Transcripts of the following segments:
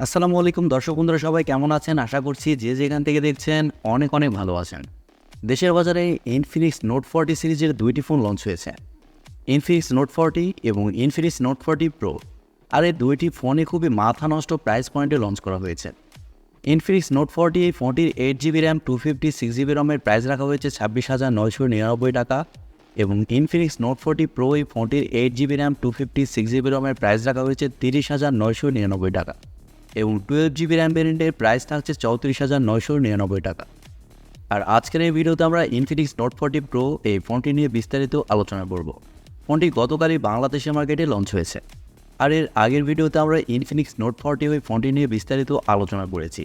আসসালামু আলাইকুম দর্শক বন্ধুরা, সবাই কেমন আছেন? আশা করছি যে যেখান থেকে দেখছেন অনেক ভালো আছেন। দেশের বাজারে ইনফিনিক্স নোট 40 সিরিজের দুইটি ফোন লঞ্চ হয়েছে, ইনফিনিক্স নোট 40 এবং ইনফিনিক্স নোট 40 প্রো। আর এই দুইটি ফোনে খুবই মাথা নষ্ট প্রাইস পয়েন্টে লঞ্চ করা হয়েছে। ইনফিনিক্স নোট 40 এই ফোনটির 8GB র্যাম 256GB রমের প্রাইস রাখা হয়েছে 26,999 টাকা, এবং ইনফিনিক্স নোট 40 প্রো এই ফোনটির 8GB র্যাম 256GB রমের প্রাইস রাখা হয়েছে 30,999 টাকা, এবং 12GB র্যাম ভ্যারিয়েন্টের প্রাইস থাকছে 34,999 টাকা। আর আজকের এই ভিডিওতে আমরা ইনফিনিক্স নোট 40 প্রো এই ফোনটি নিয়ে বিস্তারিত আলোচনা করব। ফোনটি গতকালই বাংলাদেশের মার্কেটে লঞ্চ হয়েছে। আর এর আগের ভিডিওতে আমরা ইনফিনিক্স নোট 40 এই ফোনটি নিয়ে বিস্তারিত আলোচনা করেছি।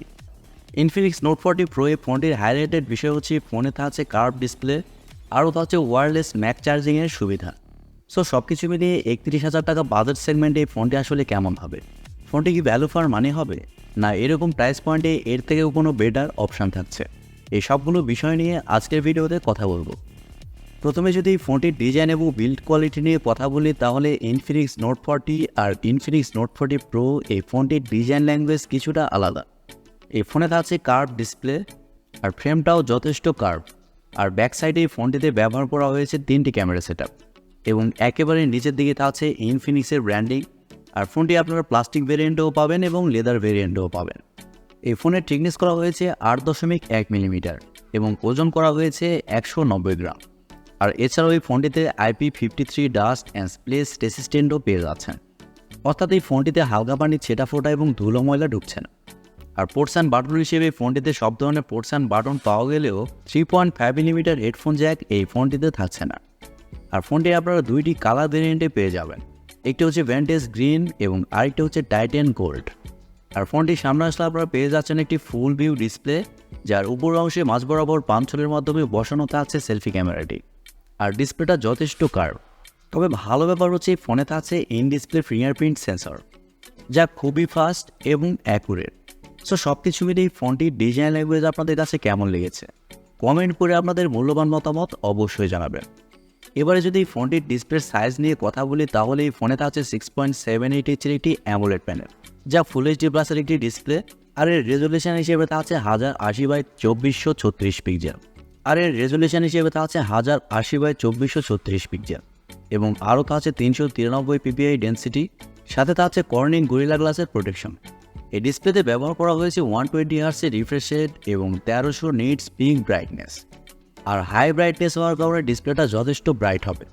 ইনফিনিক্স নোট 40 প্রো এই ফোনটির হাইলাইটেড বিষয় হচ্ছে ফোনে থাকছে কার্ভ ডিসপ্লে, আরও থাকছে ওয়্যারলেস ম্যাক চার্জিংয়ের সুবিধা। সো সব কিছু মিলিয়ে 31,000 টাকা বাজেট সেগমেন্টে এই ফোনটি আসলে কেমন হবে? ফোনটি কি ভ্যালু ফর মানি হবে, না এরকম প্রাইস পয়েন্টে এর থেকেও কোনো বেটার অপশান থাকছে? এই সবগুলো বিষয় নিয়ে আজকের ভিডিওতে কথা বলবো। প্রথমে যদি ফোনটির ডিজাইন এবং বিল্ড কোয়ালিটি নিয়ে কথা বলি, তাহলে ইনফিনিক্স নোট 40 আর ইনফিনিক্স নোট 40 প্রো এই ফোনটির ডিজাইন ল্যাঙ্গুয়েজ কিছুটা আলাদা। এই ফোনে থাকছে কার্ভ ডিসপ্লে, আর ফ্রেমটাও যথেষ্ট কার্ভ। আর ব্যাক সাইডে এই ফোনটিতে ব্যবহার করা হয়েছে 3টি ক্যামেরা সেটআপ, এবং একেবারে নিচের দিকে থাকছে ইনফিনিক্সের ব্র্যান্ডিং। আর ফোনটি আপনারা প্লাস্টিক ভেরিয়েন্টও পাবেন এবং লেদার ভেরিয়েন্টও পাবেন। এই ফোনের থিকনেস করা হয়েছে 8.1 মিলিমিটার এবং ওজন করা হয়েছে 190 গ্রাম। আর এছাড়াও এই ফোনটিতে IP53 ডাস্ট অ্যান্ড স্প্লেস রেসিস্ট্যান্টও পেয়ে যাচ্ছেন, অর্থাৎ এই ফোনটিতে হালকা পানি ছেটা ফোটা এবং ধুলো ময়লা ঢুকছে না। আর পোর্টস অ্যান্ড বাটন হিসেবে ফোনটিতে সব ধরনের পোর্টস অ্যান্ড বাটন পাওয়া গেলেও 3.5 মিলিমিটার হেডফোন জ্যাক এই ফোনটিতে থাকছে না। আর ফোনটি আপনারা দুইটি কালার ভেরিয়েন্টে পেয়ে যাবেন, একটি হচ্ছে ভ্যান্টেজ গ্রিন এবং আরেকটি হচ্ছে টাইটান গোল্ড। আর ফোনটির সামনে আসলে আপনারা পেয়ে যাচ্ছেন একটি ফুল ভিউ ডিসপ্লে, যার উপর অংশে মাঝ বরাবর পাঞ্চলের মাধ্যমে বসানো থাকছে সেলফি ক্যামেরাটি। আর ডিসপ্লেটা যথেষ্ট কার্ভ। তবে ভালো ব্যাপার হচ্ছে এই ফোনে থাকছে ইন ডিসপ্লে ফিঙ্গারপ্রিন্ট সেন্সর, যা খুবই ফাস্ট এবং অ্যাকুরেট। সো সব কিছু মিলিয়ে এই ফোনটির ডিজাইন ল্যাঙ্গুয়েজ আপনাদের কাছে কেমন লেগেছে কমেন্ট করে আপনাদের মূল্যবান মতামত অবশ্যই জানাবেন। এবারে যদি এই ফোনটির ডিসপ্লের সাইজ নিয়ে কথা বলি, তাহলে এই ফোনে থাকছে 6.78 ইঞ্চির একটি অ্যামোলেড প্যানেল, যা ফুল এইচডি প্লাসের একটি ডিসপ্লে। আর এর রেজলিউশন হিসেবে থাকছে 1080x2436 পিক্সেল। আর এর রেজলিউশন হিসেবে থাকছে 1080x2436 পিক্সেল, এবং আরও থাকছে 393 ppi ডেন্সিটি, সাথে থাকছে কর্নিং গরিলা গ্লাসের প্রোটেকশন। এই ডিসপ্লেতে ব্যবহার করা হয়েছে 120 হার্টজের রিফ্রেশ রেট এবং 1300 নিটস পিক ব্রাইটনেস। আর হাই ব্রাইটনেস হওয়ার কারণে ডিসপ্লেটা যথেষ্ট ব্রাইট হবে।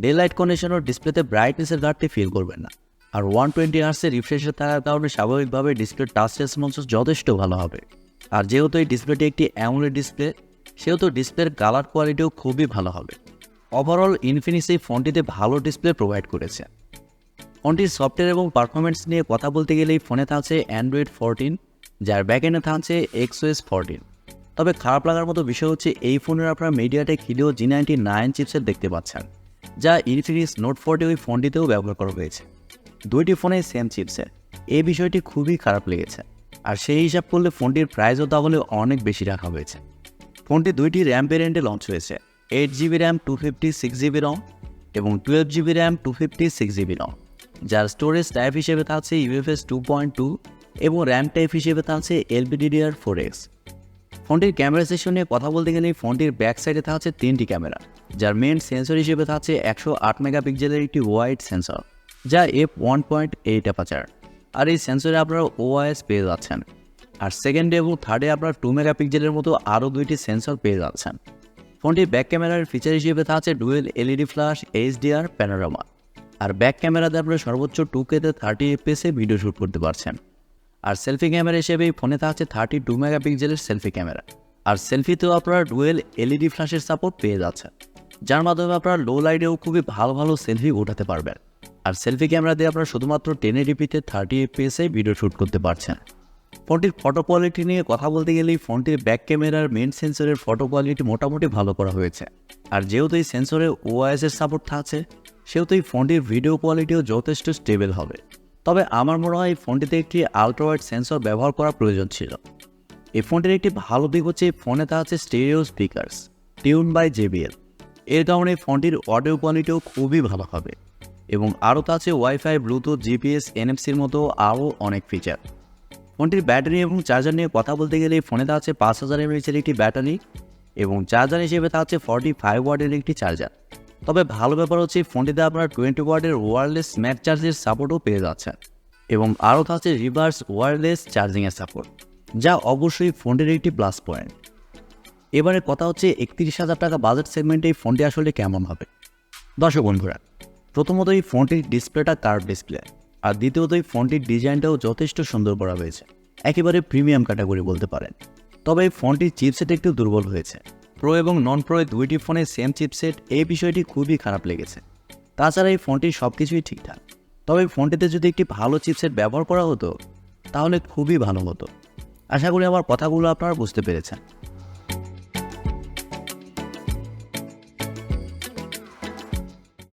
ডে লাইট কন্ডিশনও ডিসপ্লেতে ব্রাইটনেসের ঘাটতি ফিল করবেন না। আর 120 হার্টজের রিফ্রেশ রেট থাকার কারণে স্বাভাবিকভাবে ডিসপ্লের টাচ রেসপন্স যথেষ্ট ভালো হবে। আর যেহেতু এই ডিসপ্লেটি একটি অ্যামোলেড ডিসপ্লে, সেহেতু ডিসপ্লের কালার কোয়ালিটিও খুবই ভালো হবে। ওভারঅল ইনফিনিক্স এই ফোনটিতে ভালো ডিসপ্লে প্রোভাইড করেছে। ফোনটির সফটওয়্যার এবং পারফরমেন্স নিয়ে কথা বলতে গেলে এই ফোনে থাকছে অ্যান্ড্রয়েড 14, যার ব্যাকএন্ডে থাকছে XOS 14। তবে খারাপ লাগার মতো বিষয় হচ্ছে এই ফোনের আপনারা মিডিয়াটেক হিলিও G99 চিপসেট দেখতে পাচ্ছেন, যা ইনফিনিক্স নোট 40 ওই ফোনটিতেও ব্যবহার করা হয়েছে। দুইটি ফোনে সেম চিপসেট, এই বিষয়টি খুবই খারাপ লেগেছে। আর সেই হিসাব করলে ফোনটির প্রাইসও তাহলে অনেক বেশি রাখা হয়েছে। ফোনটি দুইটি র্যাম ভেরিয়েন্টে লঞ্চ হয়েছে, 8GB র্যাম 256GB রম এবং 12GB র্যাম 256GB রম, যার স্টোরেজ টাইপ হিসেবে থাকছে UFS 2.2 এবং র্যাম টাইপ হিসেবে থাকছে LPDDR4X। ফোনটির ক্যামেরা সেকশন নিয়ে কথা বলতে গেলে ফোনটির ব্যাক সাইডে থাকছে 3টি ক্যামেরা, যার মেন সেন্সর হিসেবে থাকছে 108 মেগাপিক্সেলের একটি ওয়াইড সেন্সর, যা f1.8 অ্যাপারচার। আর এই সেন্সরে আপনারা OIS পেয়ে যাচ্ছেন। আর সেকেন্ডে এবং থার্ডে আপনারা 2 মেগাপিক্সেলের মতো আরও দুইটি সেন্সর পেয়ে যাচ্ছেন। ফোনটির ব্যাক ক্যামেরার ফিচার হিসেবে থাকছে dual LED flash HDR panorama. আর ব্যাক ক্যামেরাতে আপনারা সর্বোচ্চ 2K-তে 30 FPS ভিডিও শ্যুট করতে পারছেন। আর সেলফি ক্যামেরা হিসেবে এই ফোনে থাকছে 32 মেগাপিক্সেলের সেলফি ক্যামেরা। আর সেলফিতেও আপনারা ডুয়েল LED ফ্ল্যাশের সাপোর্ট পেয়ে যাচ্ছেন, যার মাধ্যমে আপনারা লো লাইটেও খুবই ভালো ভালো সেলফি উঠাতে পারবেন। আর সেলফি ক্যামেরা দিয়ে আপনারা শুধুমাত্র 1080p-তে 30 FPS ভিডিও শ্যুট করতে পারছেন। ফোনটির ফটো কোয়ালিটি নিয়ে কথা বলতে গেলেই ফোনটির ব্যাক ক্যামেরার মেন সেন্সরের ফটো কোয়ালিটি মোটামুটি ভালো করা হয়েছে। আর যেহেতু এই সেন্সরে OIS-এর সাপোর্ট থাকছে, সেহেতু এই ফোনটির ভিডিও কোয়ালিটিও যথেষ্ট স্টেবল হবে। তবে আমার মনে হয় এই ফোনটিতে একটি আলট্রা ওয়াইড সেন্সর ব্যবহার করা প্রয়োজন ছিল। এই ফোনটির একটি ভালো দিক হচ্ছে এই ফোনে থাকছে stereo speakers tune by JBL। এর কারণে ফোনটির অডিও কোয়ালিটিও খুবই ভালো হবে, এবং আরও আছে ওয়াইফাই, ব্লুটুথ, GPS, NFC-র মতো আরও অনেক ফিচার। ফোনটির ব্যাটারি এবং চার্জার নিয়ে কথা বলতে গেলে এই ফোনে তা আছে 5000 mAh একটি ব্যাটারি এবং চার্জার হিসেবে তা আছে 45 ওয়াটের একটি চার্জার। তবে ভালো ব্যাপার হচ্ছে ফোনটিতে আপনারা 20 ওয়াটের ওয়্যারলেস ম্যাক চার্জের সাপোর্টও পেয়ে যাচ্ছেন এবং আরও থাকছে রিভার্স ওয়্যারলেস চার্জিংয়ের সাপোর্ট, যা অবশ্যই ফোনটির একটি প্লাস পয়েন্ট। এবারে কথা হচ্ছে 31,000 টাকা বাজেট সেগমেন্টে এই ফোনটি আসলে কেমন হবে। দর্শক বন্ধুরা, প্রথমত এই ফোনটির ডিসপ্লেটা কার্ভ ডিসপ্লে, আর দ্বিতীয়ত এই ফোনটির ডিজাইনটাও যথেষ্ট সুন্দর করা হয়েছে, একেবারে প্রিমিয়াম ক্যাটাগরি বলতে পারেন। তবে এই ফোনটির চিপসেট একটু দুর্বল হয়েছে। প্রো এবং নন প্রো দুইটি ফোনে সেম চিপসেট, এই বিষয়টি খুবই খারাপ লেগেছে। তাছাড়া এই ফোনটির সব কিছুই ঠিকঠাক, তবে ফোনটিতে যদি একটি ভালো চিপসেট ব্যবহার করা হতো তাহলে খুবই ভালো হতো। আশা করি আমার কথাগুলো আপনারা বুঝতে পেরেছেন।